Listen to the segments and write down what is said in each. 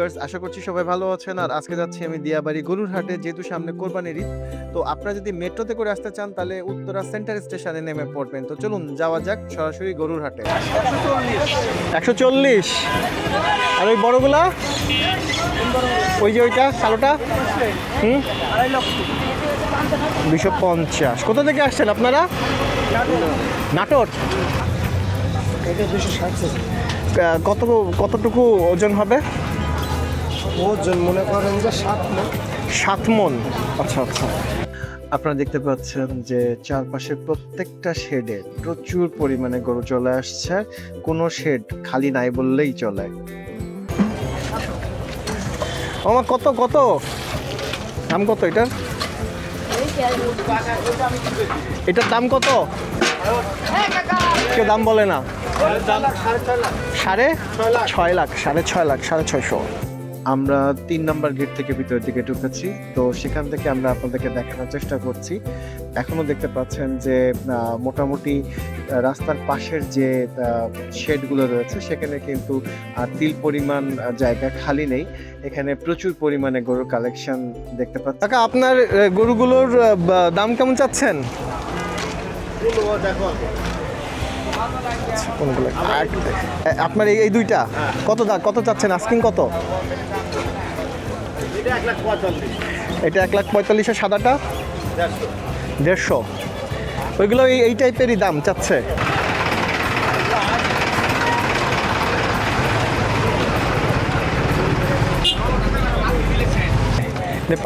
Viewers, আশা করছি সবাই ভালো আছেন। আর আজকে যাচ্ছি আমি দিয়াবাড়ি গরুর হাটে, যেহেতু সামনে কোরবানির ঈদ। তো আপনারা যদি মেট্রোতে করে আসতে চান তাহলে উত্তরা সেন্টার স্টেশনে নেমে পড়বেন। তো চলুন যাওয়া যাক সরাসরি গরুর হাটে। 140। আর ওই বড়গুলা, ওই যে ওইটা কালোটা, 250। কোথা থেকে আসছেন আপনারা? নাটোর। কত কতটুকু ওজন হবে? ওজন মনে করেন যে 7 মণ। আচ্ছা আচ্ছা। আপনারা দেখতে পাচ্ছেন যে চারপাশে প্রত্যেকটা শেডে প্রচুর পরিমাণে গরু চলে আসছে, কোনো শেড খালি নাই বললেই চলে। আমার কত কত দাম, কত এটার? এটার দাম কত? কেউ দাম বলে না। 6.5 লাখ, 6.5 লাখ। আমরা 3 নম্বর গেট থেকে ভিতরের দিকে ঢুকেছি। তো সেখান থেকে আমরা আপনাদেরকে দেখানোর চেষ্টা করছি। এখনো দেখতে পাচ্ছেন যে মোটামুটি রাস্তার পাশের যে শেডগুলো রয়েছে সেখানে কিন্তু তিল পরিমাণ জায়গা খালি নেই। এখানে প্রচুর পরিমাণে গরুর কালেকশন দেখতে পাচ্ছি। কাকা, আপনার গরুগুলোর দাম কেমন চাচ্ছেন? আপনার এই দুইটা কত চাচ্ছেন? আস্কিং কত? এটা 1,45,000। সাদাটা 150। ওইগুলো এই টাইপেরই দাম চাচ্ছে।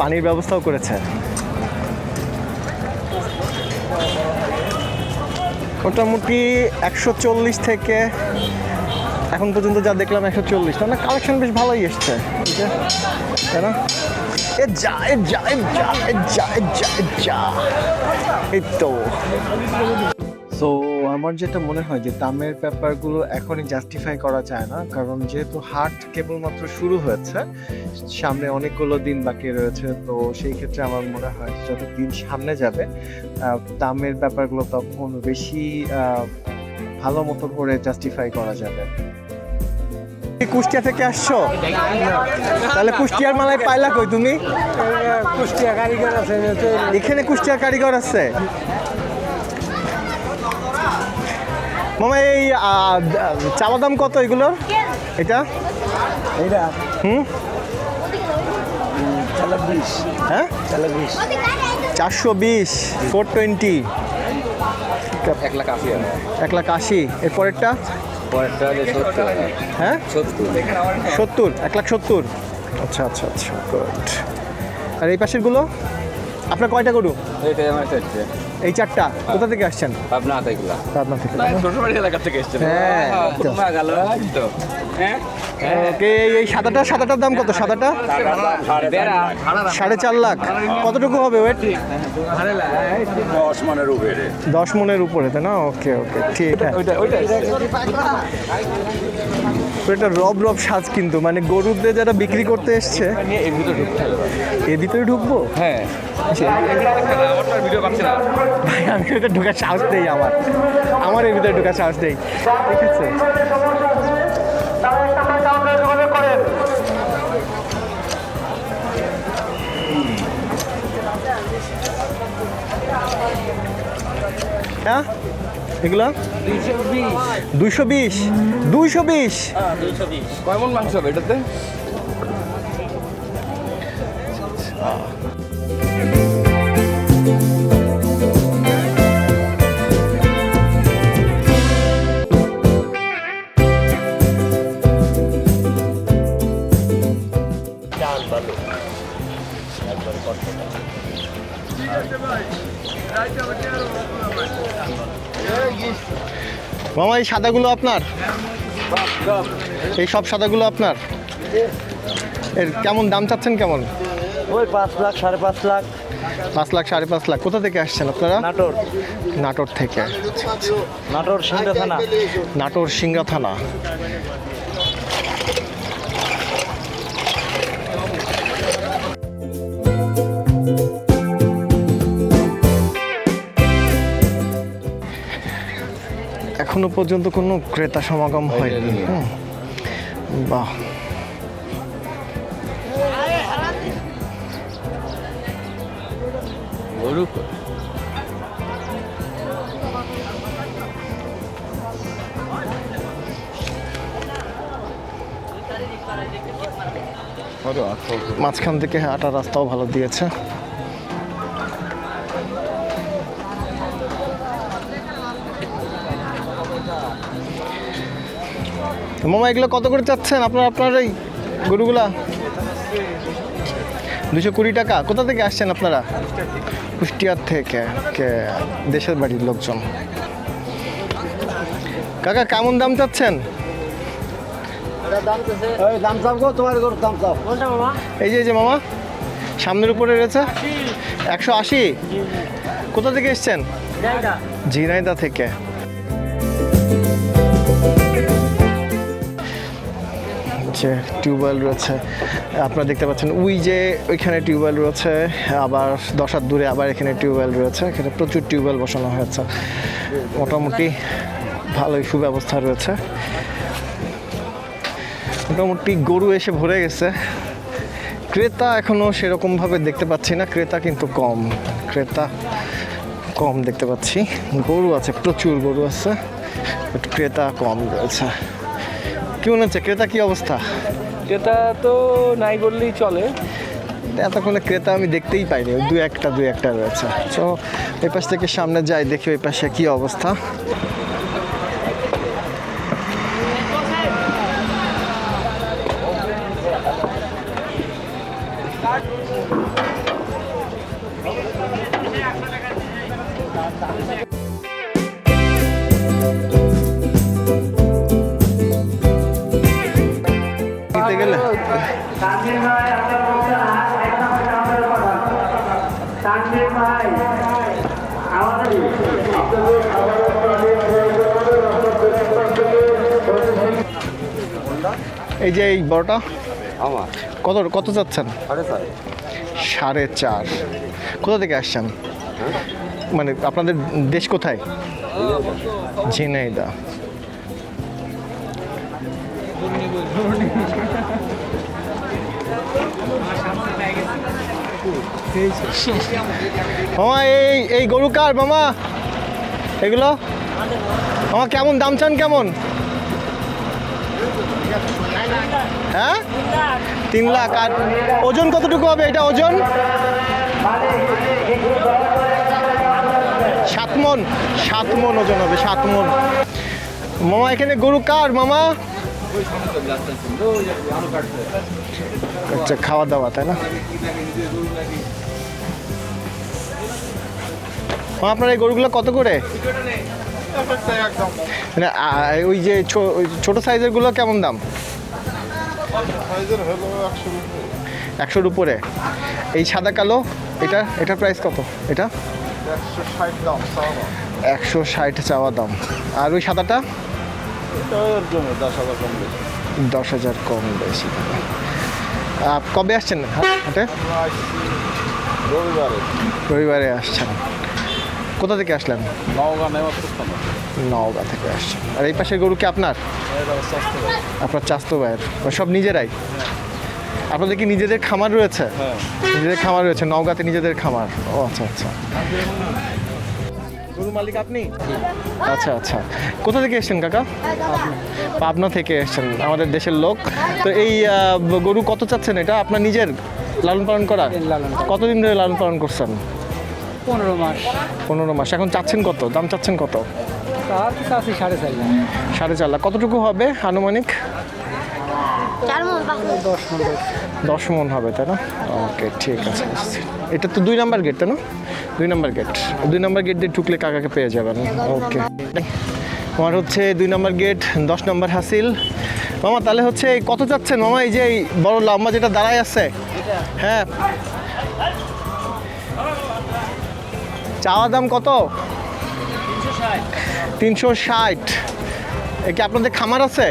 পানির ব্যবস্থাও করেছে। মোটামুটি 140 থেকে এখন পর্যন্ত যা দেখলাম 140। না, কালেকশন বেশ ভালোই এসছে, তাই না? এই তো। সো আমার যেটা মনে হয় যে দামের ব্যাপারগুলো এখনই জাস্টিফাই করা যায় না, কারণ যেহেতু হাট কেবলমাত্র শুরু হয়েছে, সামনে অনেকগুলো দিন বাকি রয়েছে। তো সেই ক্ষেত্রে আমার মনে হয় যত দিন সামনে যাবে দামের ব্যাপারগুলো তখন বেশি ভালো মতো করে জাস্টিফাই করা যাবে। কুষ্টিয়া থেকে আসছো? তাহলে কুষ্টিয়ার মালাই পাইলা কই তুমি? কুষ্টিয়া কারিগর আছে এখানে, কুষ্টিয়ার কারিগর আছে। মামা, এই চাওয়া দাম কত এগুলোর? এটা 420। হ্যাঁ, 420। 420। 1,80,000। এরপরেরটা? হ্যাঁ, 70। 1,70,000। আচ্ছা আচ্ছা আচ্ছা, গুড। আর এই পাশেরগুলো আপনার কয়টা গরু? এই 4টা। কোথা থেকে আসছেন? পাবনা থেকে। শ্বশুরবাড়ি এলাকা থেকে এসেছেন? হ্যাঁ। ওকে, এই সাদাটার দাম কত? সাদাটা 4.5 লাখ। কতটুকু হবে ওয়েট? 10 মণের উপরে, তাই না? ওকে ওকে, ঠিক আছে। এটা রব সাজ, কিন্তু মানে গরুদের যারা বিক্রি করতে এসছে এর ভিতরে ঢুকবো। হ্যাঁ, ভাই, আমি এটা ঢোকার সাহস নেই আমার এর ভিতরে ঢোকার সাহস নেই। ঠিক আছে, হ্যাঁ এগুলো 220। 220 কয় মণ মাংস হবে এটাতে? মামা, এই সাদাগুলো আপনার? এই সব সাদাগুলো আপনার? এর কেমন দাম চাচ্ছেন? কেমন? ওই 5 লাখ, 5.5 লাখ। 5 লাখ, 5.5 লাখ। কোথা থেকে আসছেন আপনারা? নাটোর থেকে। নাটোর সিংড়া থানা। নাটোর সিংড়া থানা। এখনো পর্যন্ত কোনো ক্রেতা সমাগম হয়নি। বাহ, গরু মাঝখান থেকে হাঁটার রাস্তাও ভালো দিয়েছে। মামা এগুলো কত করে চাচ্ছেন আপনার এই গরুগুলা? 220 টাকা। কোথা থেকে আসছেন আপনারা? কুষ্টিয়ার থেকে। দেশের বাড়ির লোকজন। কাকা কেমন দাম চাচ্ছেন? দাম চাপ গো, তোমার গরুর দাম চাপ। এই যে মামা সামনের উপরে রয়েছে 180। কোথা থেকে এসছেন? ঝিনাইদহ থেকে। যে টিউবওয়েল রয়েছে আপনারা দেখতে পাচ্ছেন, ওইখানে টিউবওয়েল রয়েছে, আবার 10 হাত দূরে আবার এখানে টিউবওয়েল রয়েছে। এখানে প্রচুর টিউবওয়েল বসানো হয়েছে, মোটামুটি ভালোই সুব্যবস্থা রয়েছে। মোটামুটি গরু এসে ভরে গেছে। ক্রেতা এখনও সেরকমভাবে দেখতে পাচ্ছি না, ক্রেতা কিন্তু কম দেখতে পাচ্ছি। গরু আছে, প্রচুর গরু আছে, বাট ক্রেতা কম রয়েছে। কি মনে হচ্ছে ক্রেতা কি অবস্থা? ক্রেতা তো নাই বললেই চলে। এতক্ষণে ক্রেতা আমি দেখতেই পাইনি, ওই দু একটা রয়েছে। তো এই পাশ থেকে সামনে যাই, দেখি ওই পাশে কি অবস্থা। দিতে গেলে এই যে এই বড়টা আমার কত চাচ্ছেন? 4.5। কোথা থেকে আসছেন? মানে আপনাদের দেশ কোথায়? ঝিনাইদহ। মামা এই গরু কার মামা? এগুলো মামা কেমন দাম চান? কেমন? হ্যাঁ 3 লাখ। আর ওজন কতটুকু হবে এটা? ওজন 7 মণ। 7 মণ ওজন হবে, 7 মণ। মামা এখানে গরু কার মামা? আচ্ছা, খাওয়া দাওয়া তাই না? আপনার এই গরুগুলো কত করে? মানে ওই যে ছোট সাইজের গুলো কেমন দাম? 100-র উপরে। এই সাদা কালো এটার প্রাইস কত? এটা 160 চাওয়া দাম। আর ওই সাদাটা 10,000 কম বেশি। কবে আসছেন হাটে? রবিবারে আসছেন। কোথা থেকে আসলেন? নওগাঁ থেকে আসছেন। আর এই পাশের গরু কি আপনার চাস্তো ভাইয়ের? সব নিজেরাই? আপনাদের কি নিজেদের খামার রয়েছে? নিজেদের খামার রয়েছে নওগাঁতে, নিজেদের খামার। ও আচ্ছা। গরু মালিক আপনি? আচ্ছা। কোথা থেকে এসেছেন কাকা? পাবনা থেকে এসেছেন, আমাদের দেশের লোক। তো এই গরু কত চাচ্ছেন? এটা আপনার নিজের লালন পালন করা? কতদিন ধরে লালন পালন করছেন? 15 মাস। 15 মাস। এখন চাচ্ছেন কত? দাম চাচ্ছেন কত? 4.5 লাখ। কতটুকু হবে আনুমানিক? 10 মণ হবে তাই না? ওকে, ঠিক আছে। এটা তো 2 নাম্বার গেট তাই না? 2 নাম্বার গেট দিয়ে ঢুকলে কাকাকে পেয়ে যাবেন। ওকে, আমার হচ্ছে 2 নাম্বার গেট, 10 নাম্বার হাসিল। মামা তাহলে হচ্ছে কত চাচ্ছেন মামা? এই যে এই বড় লম্বা যেটা দাঁড়ায় আছে, হ্যাঁ, চাওয়া দাম কত? 360। এ কি আপনাদের খামার আছে?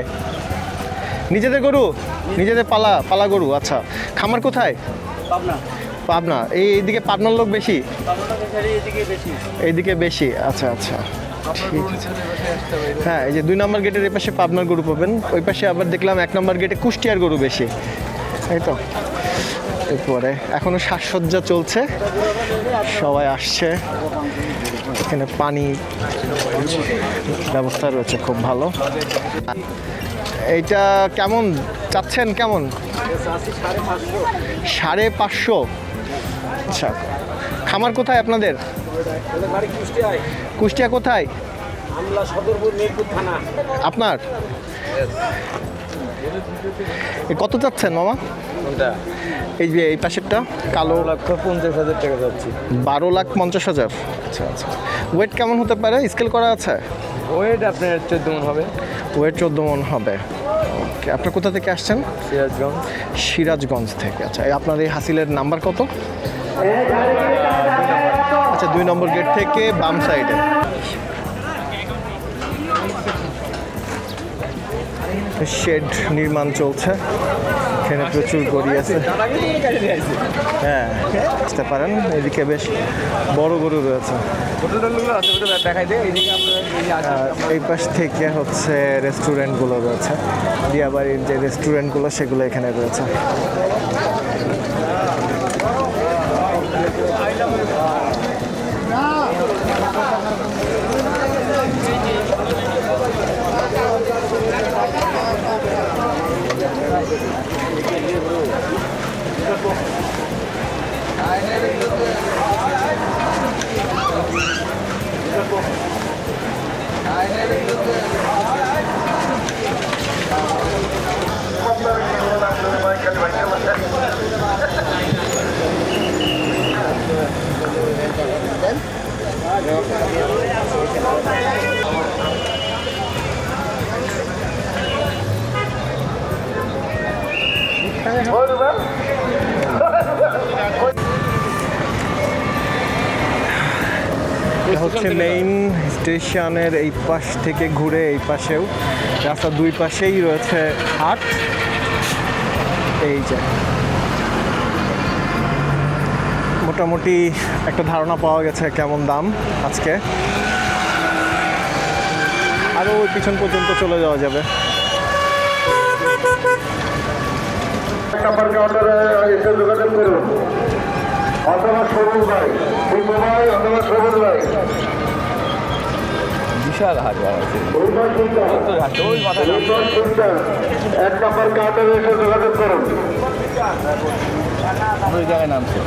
নিজেদের গরু? নিজেদের পালা গরু? আচ্ছা, খামার কোথায়? পাবনা। এইদিকে পাবনার লোক বেশি? এইদিকে বেশি। আচ্ছা, ঠিক আছে। হ্যাঁ, এই যে 2 নাম্বার গেটের এই পাশে পাবনার গরু পাবেন, ওই পাশে আবার দেখলাম 1 নাম্বার গেটে কুষ্টিয়ার গরু বেশি, এই তো। এরপরে এখনো সাজসজ্জা চলছে, সবাই আসছে। এখানে পানি ব্যবস্থা রয়েছে খুব ভালো। এইটা কেমন চাচ্ছেন? কেমন? 550। আচ্ছা, খামার কোথায় আপনাদের? কুষ্টিয়া কোথায়? আপনার কত চাচ্ছেন মামা? এই যে এই পাশেরটা কালো, 50,000 টাকা যাচ্ছে। 12,50,000। আচ্ছা আচ্ছা, ওয়েট কেমন হতে পারে? স্কেল করা আছে? ওয়েট আপনার 14 মন হবে। ওয়েট 14 মন হবে। ওকে, আপনি কোথা থেকে আসছেন? সিরাজগঞ্জ। সিরাজগঞ্জ থেকে। আচ্ছা, আপনার এই হাসিলের নাম্বার কত? আচ্ছা, 2 নম্বর গেট থেকে বাম সাইডে। শেড নির্মাণ চলছে, এখানে প্রচুর গরু আছে। হ্যাঁ, বুঝতে পারেন এদিকে বেশ বড় গরু রয়েছে। আর এই পাশ থেকে হচ্ছে রেস্টুরেন্টগুলো রয়েছে, দিয়াবাড়ির যে রেস্টুরেন্টগুলো সেগুলো এখানে রয়েছে। এটা হচ্ছে মেইন স্টেশনের এই পাশ থেকে ঘুরে এই পাশেও রাস্তার 2 পাশেই রয়েছে হাট। এই যে মোটামুটি একটা ধারণা পাওয়া গেছে কেমন দাম আজকে। আরও ওই পিছন পর্যন্ত চলে যাওয়া যাবে। যোগাযোগ করুন, অথবা সবুজ ভাই, ভাই অথবা সবুজ ভাই। বিশাল হাট আছে। 1 নম্বর কাউন্টারে এসে যোগাযোগ করুন। ওই জায়গায় নামছে।